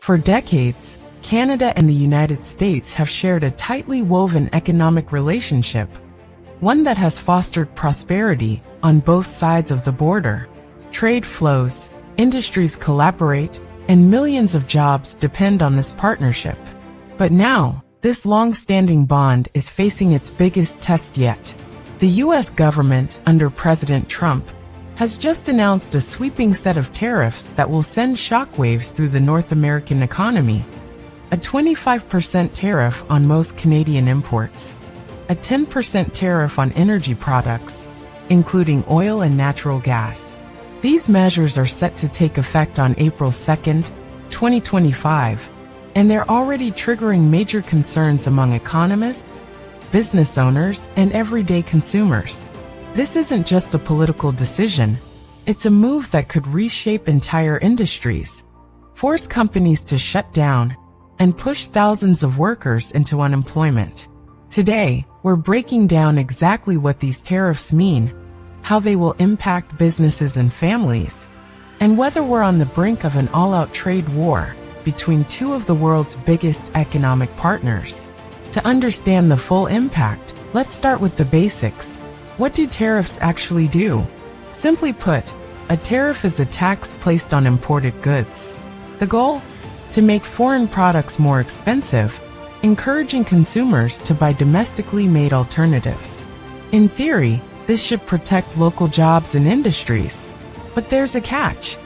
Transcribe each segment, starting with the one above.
For decades, Canada and the United States have shared a tightly woven economic relationship, one that has fostered prosperity on both sides of the border. Trade flows, industries collaborate, and millions of jobs depend on this partnership. But now, this long-standing bond is facing its biggest test yet. The U.S. government, under President Trump, has just announced a sweeping set of tariffs that will send shockwaves through the North American economy. A 25% tariff on most Canadian imports, a 10% tariff on energy products, including oil and natural gas. These measures are set to take effect on April 2, 2025, and they're already triggering major concerns among economists, business owners, and everyday consumers. This isn't just a political decision, it's a move that could reshape entire industries, force companies to shut down, and push thousands of workers into unemployment. Today, we're breaking down exactly what these tariffs mean, how they will impact businesses and families, and whether we're on the brink of an all-out trade war between two of the world's biggest economic partners. To understand the full impact, let's start with the basics. What do tariffs actually do? Simply put, a tariff is a tax placed on imported goods. The goal? To make foreign products more expensive, encouraging consumers to buy domestically made alternatives. In theory, this should protect local jobs and industries. But there's a catch.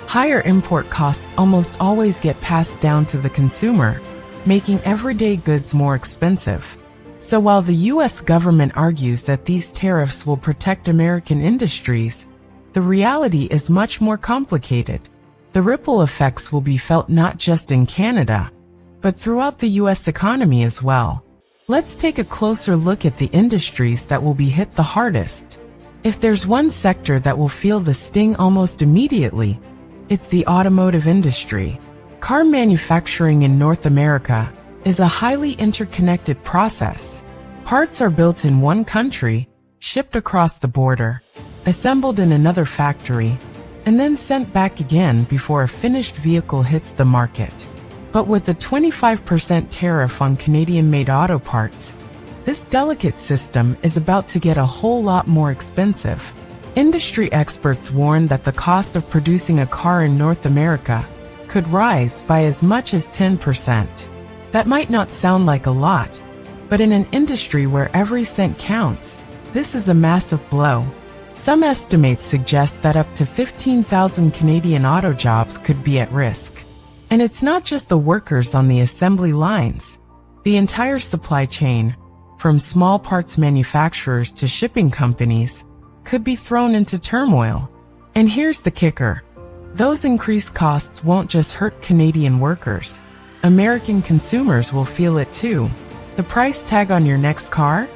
Higher import costs almost always get passed down to the consumer, making everyday goods more expensive. So while the U.S. government argues that these tariffs will protect American industries, the reality is much more complicated. The ripple effects will be felt not just in Canada, but throughout the U.S. economy as well. Let's take a closer look at the industries that will be hit the hardest. If there's one sector that will feel the sting almost immediately, it's the automotive industry. Car manufacturing in North America is a highly interconnected process. Parts are built in one country, shipped across the border, assembled in another factory, and then sent back again before a finished vehicle hits the market. But with a 25% tariff on Canadian-made auto parts, this delicate system is about to get a whole lot more expensive. Industry experts warn that the cost of producing a car in North America could rise by as much as 10%. That might not sound like a lot, but in an industry where every cent counts, this is a massive blow. Some estimates suggest that up to 15,000 Canadian auto jobs could be at risk. And it's not just the workers on the assembly lines. The entire supply chain, from small parts manufacturers to shipping companies, could be thrown into turmoil. And here's the kicker. Those increased costs won't just hurt Canadian workers. American consumers will feel it too. The price tag on your next car?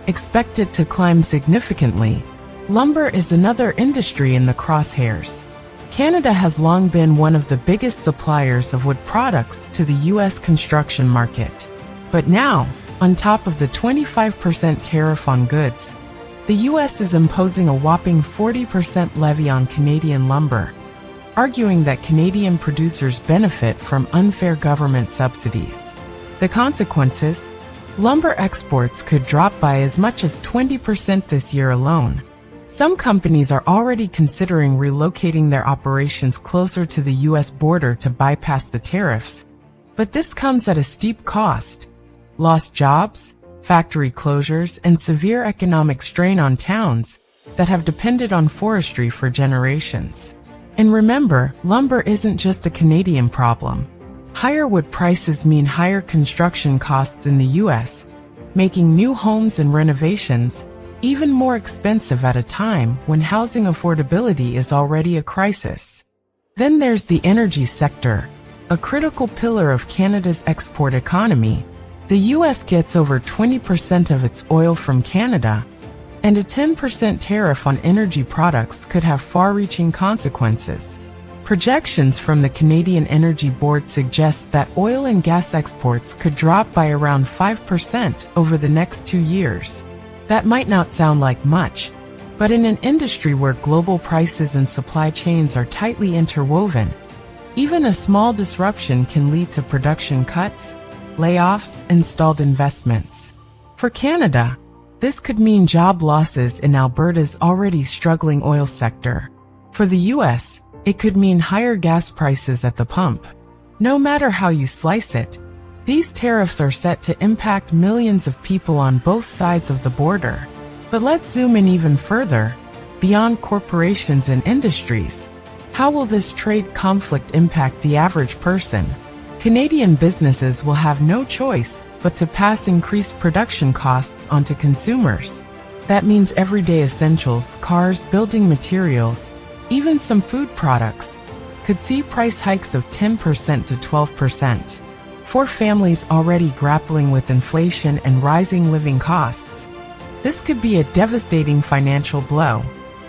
Expect it to climb significantly. Lumber is another industry in the crosshairs. Canada has long been one of the biggest suppliers of wood products to the U.S. construction market. But now, on top of the 25% tariff on goods, the U.S. is imposing a whopping 40% levy on Canadian lumber, arguing that Canadian producers benefit from unfair government subsidies. The consequences? Lumber exports could drop by as much as 20% this year alone. Some companies are already considering relocating their operations closer to the U.S. border to bypass the tariffs, but this comes at a steep cost. Lost jobs, factory closures, and severe economic strain on towns that have depended on forestry for generations. And remember, lumber isn't just a Canadian problem. Higher wood prices mean higher construction costs in the U.S., making new homes and renovations even more expensive at a time when housing affordability is already a crisis. Then there's the energy sector, a critical pillar of Canada's export economy. The U.S. gets over 20% of its oil from Canada, and a 10% tariff on energy products could have far-reaching consequences. Projections from the Canadian Energy Board suggest that oil and gas exports could drop by around 5% over the next 2 years. That might not sound like much, but in an industry where global prices and supply chains are tightly interwoven, Even a small disruption can lead to production cuts, layoffs, and stalled investments. For Canada, this could mean job losses in Alberta's already struggling oil sector. For the US, it could mean higher gas prices at the pump. No matter how you slice it, these tariffs are set to impact millions of people on both sides of the border. But let's zoom in even further, beyond corporations and industries. How will this trade conflict impact the average person? Canadian businesses will have no choice but to pass increased production costs onto consumers. That means everyday essentials, cars, building materials, even some food products, could see price hikes of 10% to 12%. For families already grappling with inflation and rising living costs, this could be a devastating financial blow.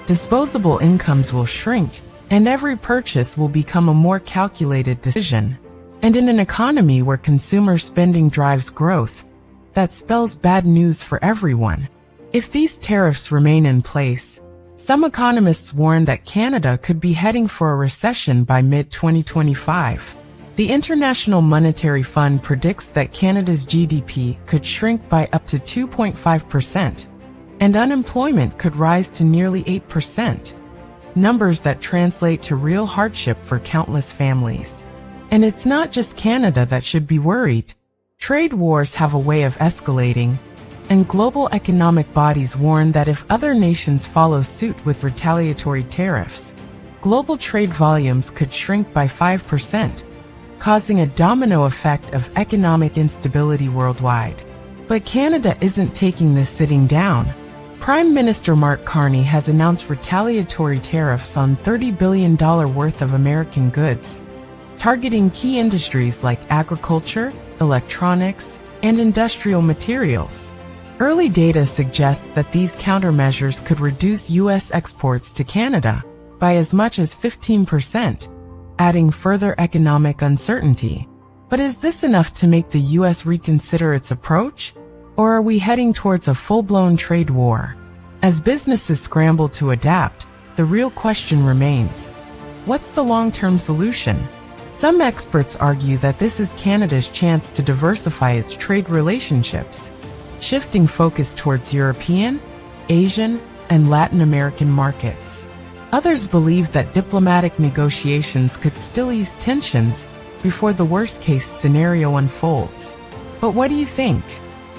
Disposable incomes will shrink, and every purchase will become a more calculated decision. And in an economy where consumer spending drives growth, that spells bad news for everyone. If these tariffs remain in place, some economists warn that Canada could be heading for a recession by mid-2025. The International Monetary Fund predicts that Canada's GDP could shrink by up to 2.5%, and unemployment could rise to nearly 8%. Numbers that translate to real hardship for countless families. And it's not just Canada that should be worried. Trade wars have a way of escalating, and global economic bodies warn that if other nations follow suit with retaliatory tariffs, global trade volumes could shrink by 5%, causing a domino effect of economic instability worldwide. But Canada isn't taking this sitting down. Prime Minister Mark Carney has announced retaliatory tariffs on $30 billion worth of American goods, targeting key industries like agriculture, electronics, and industrial materials. Early data suggests that these countermeasures could reduce U.S. exports to Canada by as much as 15%, adding further economic uncertainty. But is this enough to make the U.S. reconsider its approach? Or are we heading towards a full-blown trade war? As businesses scramble to adapt, the real question remains: what's the long-term solution? Some experts argue that this is Canada's chance to diversify its trade relationships, shifting focus towards European, Asian, and Latin American markets. Others believe that diplomatic negotiations could still ease tensions before the worst-case scenario unfolds. But what do you think?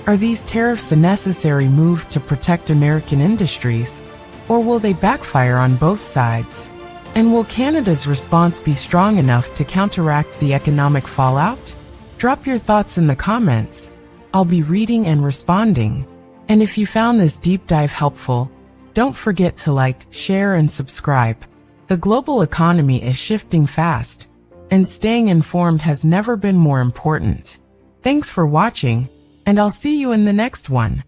Are these tariffs a necessary move to protect American industries, or will they backfire on both sides? And will Canada's response be strong enough to counteract the economic fallout? Drop your thoughts in the comments. I'll be reading and responding. And if you found this deep dive helpful, don't forget to like, share, and subscribe. The global economy is shifting fast, and staying informed has never been more important. Thanks for watching, and I'll see you in the next one.